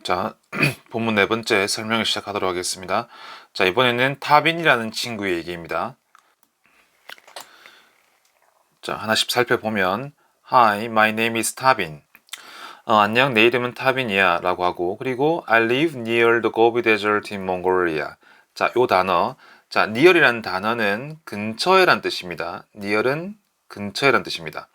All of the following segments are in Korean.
자, 본문 네 번째 설명을 시작하도록 하겠습니다. 자, 이번에는 타빈이라는 친구의 얘기입니다. 자, 하나씩 살펴보면 Hi, my name is Tabin. 안녕, 내 이름은 타빈이야 라고 하고, 그리고 I live near the Gobi Desert in Mongolia. 자, 요 단어, 자, near이라는 단어는 근처에란 뜻입니다. near은 근처에란 뜻입니다.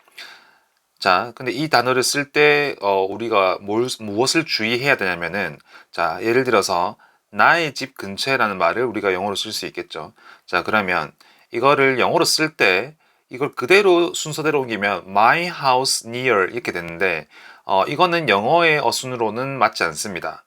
자, 근데 이 단어를 쓸 때 우리가 무엇을 주의해야 되냐면은, 자, 예를 들어서 나의 집 근처에라는 말을 우리가 영어로 쓸 수 있겠죠. 자, 그러면 이거를 영어로 쓸 때 이걸 그대로 순서대로 옮기면 my house near 이렇게 되는데, 이거는 영어의 어순으로는 맞지 않습니다.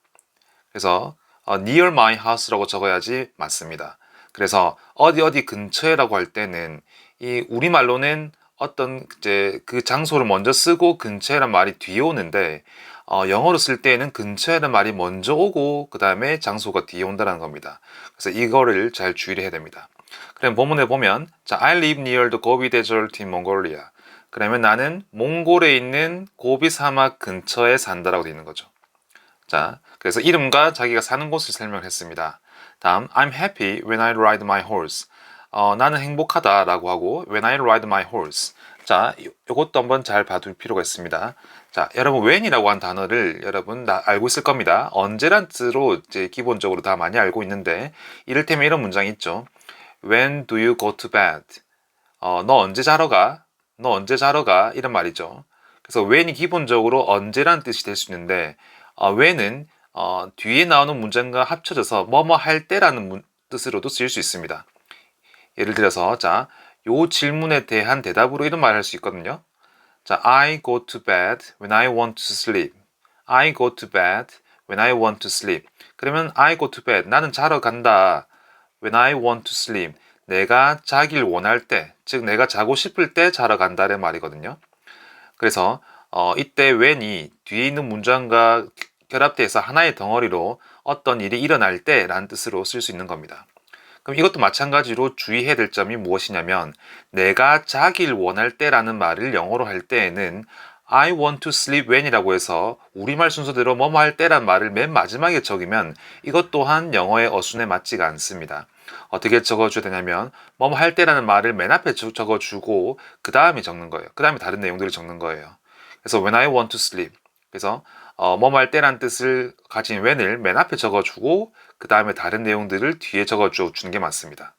그래서 near my house라고 적어야지 맞습니다. 그래서 어디 어디 근처에라고 할 때는 이 우리말로는 어떤 이제 그 장소를 먼저 쓰고 근처에란 말이 뒤에 오는데, 영어로 쓸 때에는 근처에란 말이 먼저 오고 그 다음에 장소가 뒤에 온다는 겁니다. 그래서 이거를 잘 주의를 해야 됩니다. 그럼 본문에 보면, 자, I live near the Gobi Desert in Mongolia. 그러면 나는 몽골에 있는 고비 사막 근처에 산다라고 되어 있는 거죠. 자, 그래서 이름과 자기가 사는 곳을 설명했습니다. 다음, I'm happy when I ride my horse. 나는 행복하다라고 하고 when I ride my horse. 자, 이것도 한번 잘 봐둘 필요가 있습니다. 자, 여러분 when이라고 한 단어를 여러분 알고 있을 겁니다. 언제란 뜻으로 이제 기본적으로 다 많이 알고 있는데, 이를테면 이런 문장이 있죠. When do you go to bed? 너 언제 자러 가? 너 언제 자러 가? 이런 말이죠. 그래서 when이 기본적으로 언제란 뜻이 될 수 있는데, when은 뒤에 나오는 문장과 합쳐져서 뭐뭐 할 때라는 뜻으로도 쓰일 수 있습니다. 예를 들어서, 자, 요 질문에 대한 대답으로 이런 말을 할 수 있거든요. 자, I go to bed when I want to sleep. I go to bed when I want to sleep. 그러면 I go to bed, 나는 자러 간다. when I want to sleep, 내가 자길 원할 때, 즉 내가 자고 싶을 때 자러 간다는 말이거든요. 그래서 이때 when이 뒤에 있는 문장과 결합돼서 하나의 덩어리로 어떤 일이 일어날 때라는 뜻으로 쓸 수 있는 겁니다. 그럼 이것도 마찬가지로 주의해야 될 점이 무엇이냐면, 내가 자길 원할 때라는 말을 영어로 할 때에는 I want to sleep when이라고 해서 우리말 순서대로 뭐뭐 할 때란 말을 맨 마지막에 적으면 이것 또한 영어의 어순에 맞지가 않습니다. 어떻게 적어줘야 되냐면, 뭐뭐 할 때라는 말을 맨 앞에 적어주고 그 다음에 적는 거예요. 그 다음에 다른 내용들을 적는 거예요. 그래서 when I want to sleep, 그래서 뭐뭐 할 때란 뜻을 가진 when을 맨 앞에 적어주고 그 다음에 다른 내용들을 뒤에 적어주는 게 맞습니다.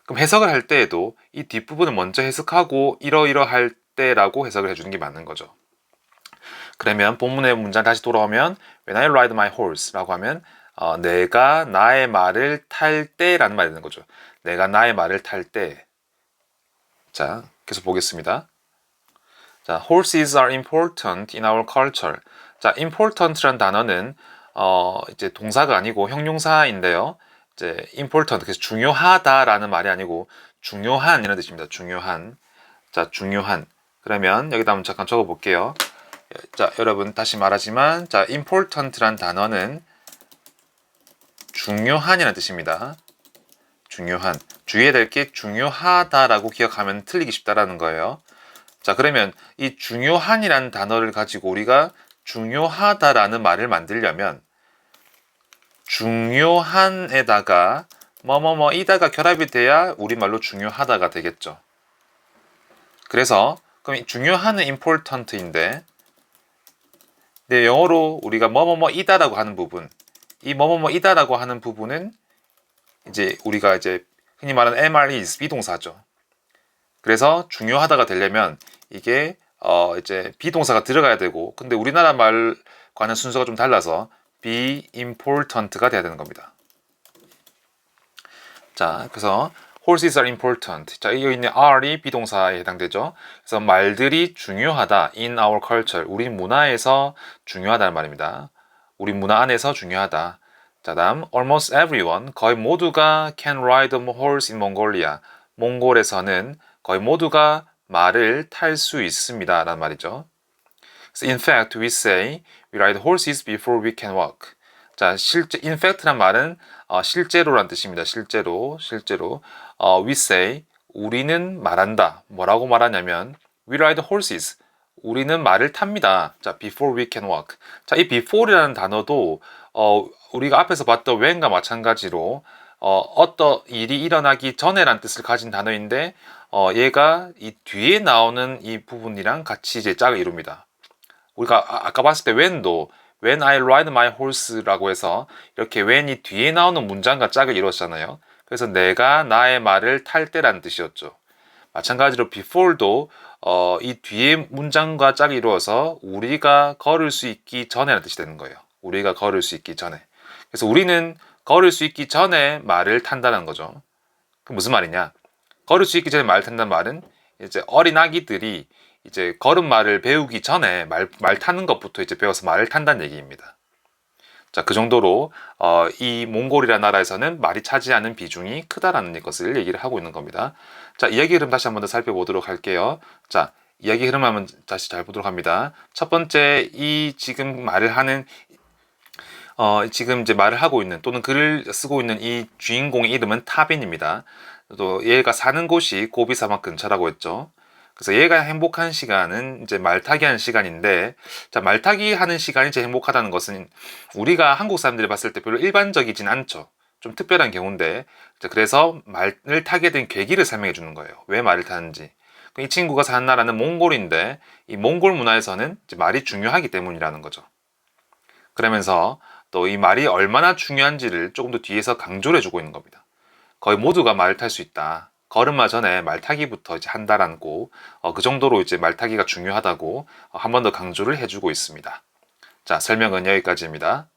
그럼 해석을 할 때에도 이 뒷부분을 먼저 해석하고 이러이러할 때라고 해석을 해주는 게 맞는 거죠. 그러면 본문의 문장 다시 돌아오면 when I ride my horse 라고 하면 내가 나의 말을 탈 때라는 말이 되는 거죠. 내가 나의 말을 탈 때. 자, 계속 보겠습니다. 자, horses are important in our culture. 자, important란 단어는 이제 동사가 아니고 형용사인데요. 이제 important, 그래서 중요하다라는 말이 아니고 중요한 이런 뜻입니다. 중요한. 자, 중요한. 그러면 여기다 한번 잠깐 적어 볼게요. 자, 여러분 다시 말하지만, 자, important란 단어는 중요한이라는 뜻입니다. 중요한. 주의해야 될 게 중요하다라고 기억하면 틀리기 쉽다라는 거예요. 자, 그러면 이 중요한이라는 단어를 가지고 우리가 중요하다라는 말을 만들려면 중요한에다가 뭐뭐뭐이다가 결합이 돼야 우리말로 중요하다가 되겠죠. 그래서 그럼 중요한은 important인데, 네, 영어로 우리가 뭐뭐뭐이다라고 하는 부분, 이 뭐뭐뭐이다라고 하는 부분은 이제 우리가 이제 흔히 말하는 MR is 비동사죠. 그래서 중요하다가 되려면 이게 이제 비동사가 들어가야 되고, 근데 우리나라 말과는 순서가 좀 달라서 be important가 돼야 되는 겁니다. 자, 그래서 horses are important. 자, 여기 있는 are이 비동사에 해당되죠. 그래서 말들이 중요하다. in our culture. 우리 문화에서 중요하다는 말입니다. 우리 문화 안에서 중요하다. 자, 다음 almost everyone. 거의 모두가 can ride a horse in Mongolia. 몽골에서는 거의 모두가 말을 탈 수 있습니다. 라는 말이죠. So in fact, we say we ride horses before we can walk. 자, 실제 in fact란 말은 실제로란 뜻입니다. 실제로. we say 우리는 말한다. 뭐라고 말하냐면 we ride horses. 우리는 말을 탑니다. 자, before we can walk. 자, 이 before이라는 단어도 우리가 앞에서 봤던 when과 마찬가지로 어떤 일이 일어나기 전에란 뜻을 가진 단어인데 얘가 이 뒤에 나오는 이 부분이랑 같이 이제 짝을 이룹니다. 우리가 아까 봤을 때 when도 when I ride my horse라고 해서 이렇게 when이 뒤에 나오는 문장과 짝을 이뤘잖아요. 그래서 내가 나의 말을 탈 때라는 뜻이었죠. 마찬가지로 before도 이 뒤에 문장과 짝이 이루어서 우리가 걸을 수 있기 전에라는 뜻이 되는 거예요. 우리가 걸을 수 있기 전에. 그래서 우리는 걸을 수 있기 전에 말을 탄다는 거죠. 그 무슨 말이냐? 걸을 수 있기 전에 말을 탄다는 말은 이제 어린 아기들이 이제 걸음마를 배우기 전에 말 타는 것부터 이제 배워서 말을 탄다는 얘기입니다. 자, 그 정도로 이 몽골이라는 나라에서는 말이 차지하는 비중이 크다라는 것을 얘기를 하고 있는 겁니다. 자, 이야기 흐름 다시 한번 더 살펴보도록 할게요. 자, 이야기 흐름 한번 다시 잘 보도록 합니다. 첫 번째, 이 지금 말을 하는 지금 이제 말을 하고 있는 또는 글을 쓰고 있는 이 주인공의 이름은 타빈입니다. 또 얘가 사는 곳이 고비 사막 근처라고 했죠. 그래서 얘가 행복한 시간은 이제 말타기 하는 시간인데, 자, 말타기 하는 시간이 제일 행복하다는 것은 우리가 한국 사람들이 봤을 때 별로 일반적이진 않죠. 좀 특별한 경우인데, 그래서 말을 타게 된 계기를 설명해 주는 거예요. 왜 말을 타는지. 이 친구가 사는 나라는 몽골인데, 이 몽골 문화에서는 이제 말이 중요하기 때문이라는 거죠. 그러면서 또 이 말이 얼마나 중요한지를 조금 더 뒤에서 강조를 해주고 있는 겁니다. 거의 모두가 말을 탈 수 있다. 걸음마 전에 말타기부터 이제 한다라고 그 정도로 이제 말타기가 중요하다고 한 번 더 강조를 해주고 있습니다. 자, 설명은 여기까지입니다.